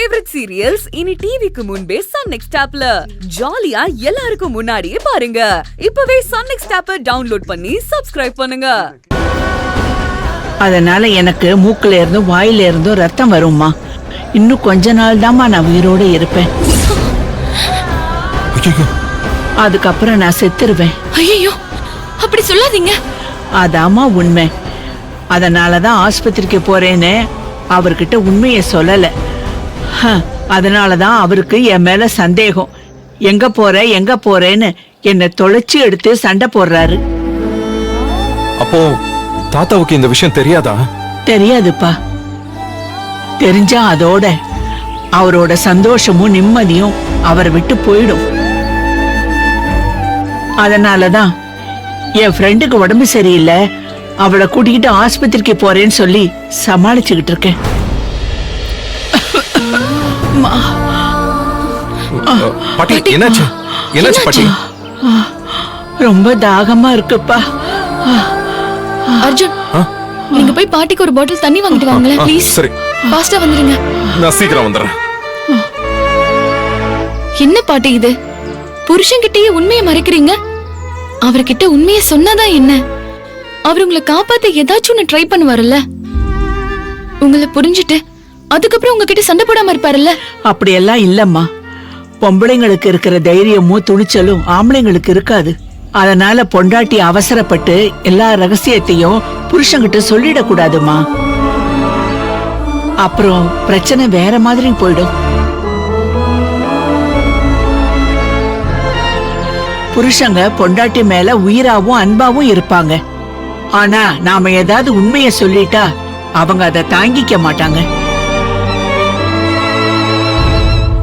Favourite serials இனி டிவிக்கு முன்பே சன் நெக்ஸ்ட் ஆப்ல ஜாலியா எல்லாருக்கும் முன்னாடியே பாருங்க. இப்பவே சன் நெக்ஸ்ட் ஆப்பை டவுன்லோட் பண்ணி சப்ஸ்கிரைப் பண்ணுங்க. அதனால எனக்கு மூக்குல இருந்தும் வாயில இருந்தும் ரத்தம் வரும்மா. இன்னும் கொஞ்ச நாள் தான்மா நான் உயிரோட இருப்பேன். அதுக்கப்புறம் நான் செத்துருவேன். ஐயோ அப்படி சொல்லாதீங்க. அதாமா உண்மை. அதனாலதான் ஆஸ்பத்திரிக்கு போறேன்னு அவர்கிட்ட உண்மைய சொல்லல. அதனாலதான் அவருக்கு என் மேல சந்தேகம். எங்க போறேன்னு என்ன தொலைச்சு எடுத்து சண்டை போடுறாரு. அப்போ தாத்தாவுக்கு இந்த விஷயம் தெரியாதா? தெரியாதுப்பா. தெரிஞ்சா அதோட அவரோட சந்தோஷமும் நிம்மதியும் அவரை விட்டு போயிடும். அதனாலதான் என் ஃப்ரெண்டுக்கு உடம்பு சரியில்லை, அவளை கூட்டிக்கிட்டு ஆஸ்பத்திரிக்கு போறேன்னு சொல்லி சமாளிச்சுக்கிட்டு இருக்கேன். பாட்டி என்னாச்சு? என்னாச்சு பாட்டி? ரொம்ப தாகமா இருக்குப்பா. அர்ஜுன், நீங்க போய் பாட்டிக்கு ஒரு பாட்டில் தண்ணி வாங்கிட்டு வாங்களேன் ப்ளீஸ். சரி, ஃபாஸ்டா வந்துருங்க. நான் சீக்கிரம் வந்துடுறேன். என்ன பாட்டி இது? புருஷன்கிட்டயே உண்மையை மறைக்கிறீங்க. அவர்கிட்ட உண்மையை சொன்னாதான் என்ன? அவர் உங்களை காப்பாத்த ஏதாச்சும் ட்ரை பண்ணுவாருல்ல. உங்களை புரிஞ்சுட்டு அதுக்கப்புறம் உங்ககிட்ட சண்டை போடாம இருப்பாருல்ல. அப்படியெல்லாம் இல்லம்மா. பொம்பளைங்களுக்கு இருக்கிற தைரியமும் துணிச்சலும் ஆம்பளைங்களுக்கு இருக்காது. அதனால பொண்டாட்டி அவசரப்பட்டு எல்லா ரகசியத்தையும் புருஷன்கிட்ட சொல்லிடக்கூடாதுமா. அப்புறம் பிரச்சனை வேற மாதிரி போயிடும். புருஷங்க பொண்டாட்டி மேல உயிராவும் அன்பாவும் இருப்பாங்க. ஆனா நாம ஏதாவது உண்மைய சொல்லிட்டா அவங்க அதை தாங்கிக்க மாட்டாங்க.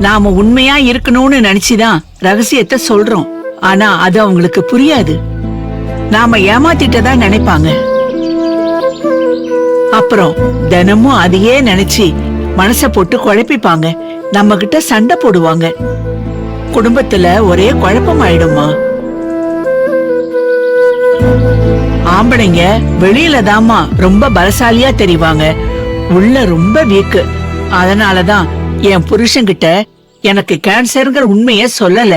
நாம உண்மையா இருக்கணும்னு நினைச்சுதான் ரகசியத்தை சொல்றோம். ஆனா அது அவங்களுக்கு புரியாது. நாம ஏமாத்திட்டதா நினைப்பாங்க. அப்புறம் தினமும் அதையே நினைச்சு மனச போட்டு குழப்பிப்பாங்க. நம்ம கிட்ட சண்டை போடுவாங்க. குடும்பத்துல ஒரே குழப்பம் ஆயிடுமா. ஆம்பளைங்க வெளியில தாமா ரொம்ப பலசாலியா தெரிவாங்க, உள்ள ரொம்ப வீக்கு. அதனாலதான் என் புருஷன்கிட்ட எனக்கு கேன்சர்ங்கிற உண்மைய சொல்லல.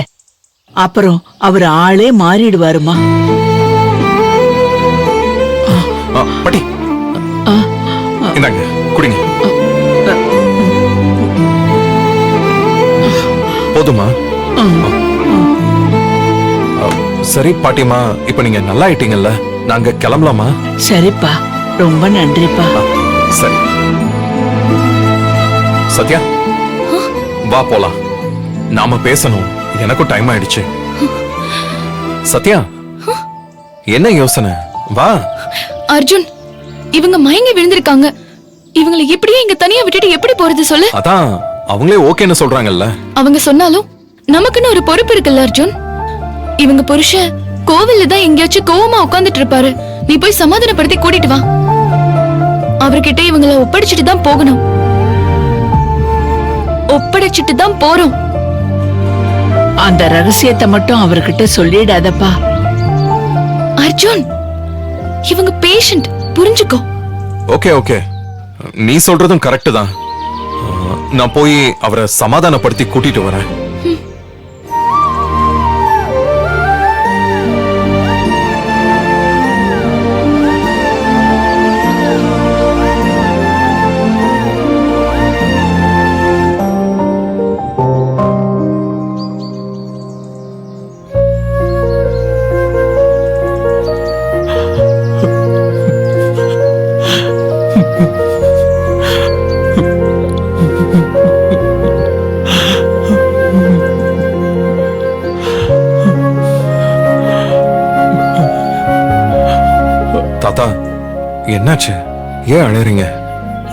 அப்புறம் அவர் ஆளே மாறிடுவாருமா. பாட்டி இந்தாங்க குடிங்க. போதுமா? சரி பாட்டிமா, இப்ப நீங்க நல்லா ஆயிட்டீங்கல்ல, நாங்க கிளம்பலாமா? சரிப்பா, ரொம்ப நன்றிப்பா. சரி சத்யா, வா போலாம். நாம பேசணும், எனக்கும் டைம் ஆயிடுச்சு. சத்யா, என்ன யோசனை? வா. அர்ஜுன், இவங்க மயங்கி விழுந்திருக்காங்க. இவங்களை எப்படியே இங்க தனியா விட்டுட்டு எப்படி போறது சொல்லு? அதான் அவங்களே ஓகேன்னு சொல்றாங்கல்ல. அவங்க சொன்னாலும் நமக்குன்னு ஒரு பொறுப்பு இருக்குல்ல அர்ஜுன். இவங்க புருஷன் கோவில்ல தான் எங்கேயாச்சும் கோவமா உட்கார்ந்துட்டு இருப்பாரு. நீ போய் சமாதானப்படுத்தி கூட்டிட்டு வா. அவர்கிட்ட இவங்களை ஒப்படைச்சிட்டு தான் போகணும். ஒப்படைச்சிட்டு தான் போறோம். அந்த ரகசியத்தை மட்டும் அவர்கிட்ட சொல்லிடாதப்பா. அர்ஜுன், இவங்க பேஷண்ட், புரிஞ்சுக்கோ. ஓகே ஓகே, நீ சொல்றதும் கரெக்ட் தான். நான் போய் அவரை சமாதானப்படுத்தி கூட்டிட்டு வரேன். தாத்தா, என்னாச்சு? ஏன் அழறீங்க?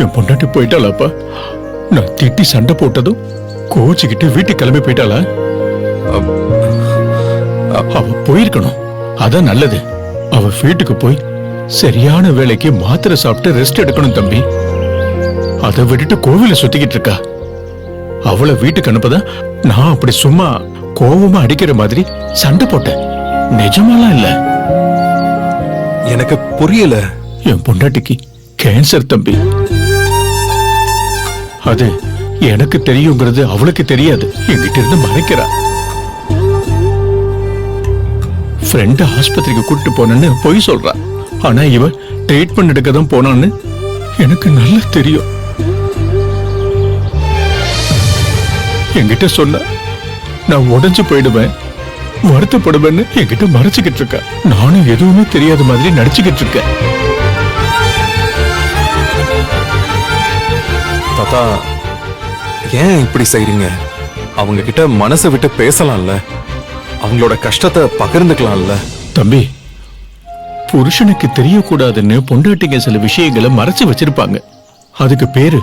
என் பொண்டாட்டி போயிட்டாளாப்பா. நான் திட்டி சண்டை போட்டதும் கோச்சிக்கிட்டு வீட்டுக்கு கிளம்பி போயிட்டாளா? அவ போயிருக்கணும், அதான் நல்லது. அவ வீட்டுக்கு போய் சரியான வேலைக்கு மாத்திரை சாப்பிட்டு ரெஸ்ட் எடுக்கணும் தம்பி. அதை விட்டுட்டு கோவில சுத்திக்கிட்டு இருக்கா. அவளை வீட்டுக்கு அனுப்பதான் நான் அப்படி சும்மா கோவமா அடிக்கிற மாதிரி சண்டை போட்டேன். நிஜமாலாம் இல்ல. எனக்கு புரியல. என் பொண்டாட்டிக்கு கேன்சர் தம்பி. அது எனக்கு தெரியுங்கிறது அவளுக்கு தெரியாது, என்கிட்ட இருந்து மறைக்கிறா. ஃப்ரெண்ட் ஆஸ்பத்திரிக்கு கூட்டிட்டு போனேன்னு பொய் சொல்றா. ஆனா இவ ட்ரீட்மெண்ட் எடுக்க தான் போனான்னு எனக்கு நல்லா தெரியும். என்கிட்ட சொன்ன நான் உடைஞ்சு போயிடுவேன், வருத்தப்படுவேன்னு என்கிட்ட மறைச்சுக்கிட்டு இருக்க. நானும் எதுவுமே தெரியாத மாதிரி நடிச்சுக்கிட்டு இருக்கேன். தாத்தா, ஏன் இப்படி செய்றீங்க? அவங்க கிட்ட மனசை விட்டு பேசலாம்ல, அவங்களோட கஷ்டத்தை பகிர்ந்துக்கலாம்ல. தம்பி, புருஷனுக்கு தெரியக்கூடாதுன்னு பொண்டாட்டிங்க சில விஷயங்களை மறைச்சு வச்சிருப்பாங்க. அதுக்கு பேரு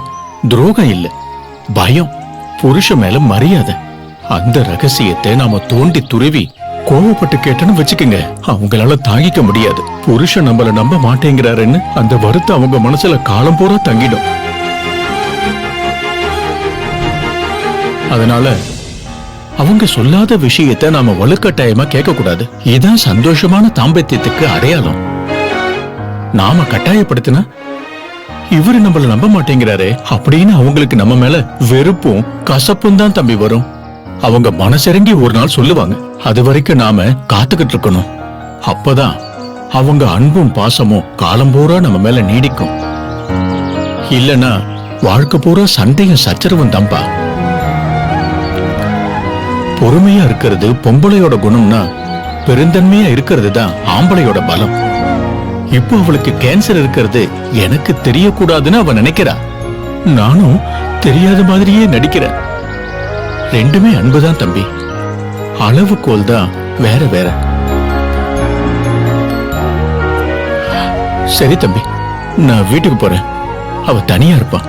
துரோகம் இல்ல, பயம், புருஷன் மேல மரியாதை. அந்த ரகசியத்தை நாம தோண்டி துருவி கோவப்பட்டு கேட்டோன்னு வச்சுக்கோங்க, அவங்களால தாங்கிக்க முடியாது. புருஷன் நம்மள நம்ப மாட்டேங்கிறாருன்னு அந்த வருத்தம் அவங்க மனசுல காலம் பூரா தங்கிடும். அதனால அவங்க சொல்லாத விஷயத்தை நாம வலுக்கட்டாயமா கேட்க கூடாது. இதான் சந்தோஷமான தாம்பத்தியத்துக்கு அடையாளம். நாம கட்டாயப்படுத்தினா இவரு நம்மள நம்ப மாட்டேங்கிறாரே அப்படின்னு அவங்களுக்கு நம்ம மேல வெறுப்பும் கசப்பும் தான் தம்பி வரும். அவங்க மனசிறங்கி ஒரு நாள் சொல்லுவாங்க. அது வரைக்கும் நாம காத்துக்கிட்டு இருக்கணும். அப்பதான் அவங்க அன்பும் பாசமும் காலம் பூரா நம்ம மேல நீடிக்கும். இல்லனா வாழ்க்கை பூரா சண்டையும் சச்சரவும் தம்பா. பொறுமையா இருக்கிறது பொம்பளையோட குணம்னா பெருந்தன்மையா இருக்கிறது தான் ஆம்பளையோட பலம். இப்போ அவளுக்கு கேன்சர் இருக்கிறது எனக்கு தெரியக்கூடாதுன்னு அவ நினைக்கிறா. நானும் தெரியாத மாதிரியே நடிக்கிறேன். ரெண்டுமே அன்புதான் தம்பி, அளவுகோல் தான் வேற வேற. சரி தம்பி, நான் வீட்டுக்கு போறேன். அவ தனியா இருப்பா,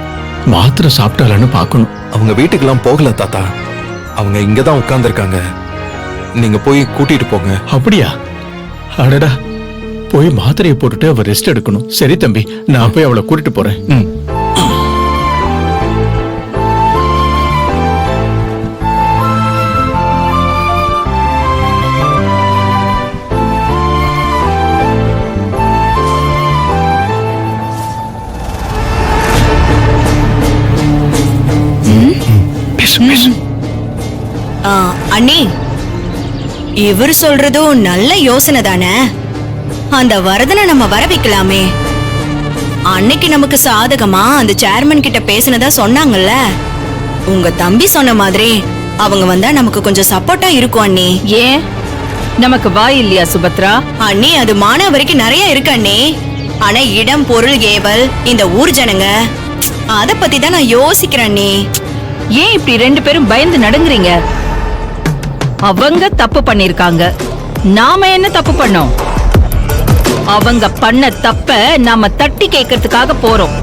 மாத்திரை சாப்பிட்டாளான்னு பாக்கணும். அவங்க வீட்டுக்கெல்லாம் போகல தாத்தா, அவங்க இங்கதான் உட்கார்ந்துருக்காங்க. நீங்க போய் கூட்டிட்டு போங்க. அப்படியா? அடடா, போய் மாத்திரையை போட்டுட்டு அவ ரெஸ்ட் எடுக்கணும். சரி தம்பி, நான் போய் அவளை கூட்டிட்டு போறேன். அண்ணி, இவர் சொல்றதும் நல்ல யோசனை தானே. அந்த வரதனை நம்ம வர வைக்கலாமே. அன்னைக்கு நமக்கு சாதகமா அந்த சேர்மன் கிட்ட பேசினதா சொன்னாங்கல்ல. உங்க தம்பி சொன்ன மாதிரி அவங்க வந்தா நமக்கு கொஞ்சம் சப்போர்ட்டா இருக்கும் அண்ணி. ஏன் நமக்கு வாய் இல்லையா சுபத்ரா? அண்ணி, அது மானா வரைக்கும் நிறைய இருக்கு அண்ணி. ஆனா இடம், பொருள், ஏவல், இந்த ஊர் ஜனங்க, அத பத்தி தான் நான் யோசிக்கிறேன் அண்ணி. ஏன் இப்படி ரெண்டு பேரும் பயந்து நடுங்குறீங்க? அவங்க தப்பு பண்ணிருக்காங்க, நாம என்ன தப்பு பண்ணோம்? அவங்க பண்ண தப்ப நாம தட்டி கேட்கறதுக்காக போறோம்.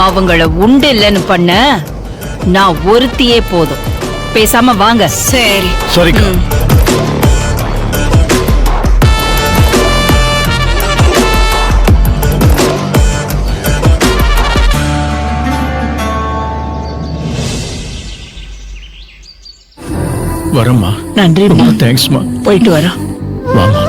அவங்கள உண்டு இல்லைன்னு பண்ண நான் ஒருத்தியே போதும். பேசாம வாங்க. சரி சரிக்கா. வரம்மா. நன்றி. தேங்க்ஸ்மா. போயிட்டு வரோம். வாமா.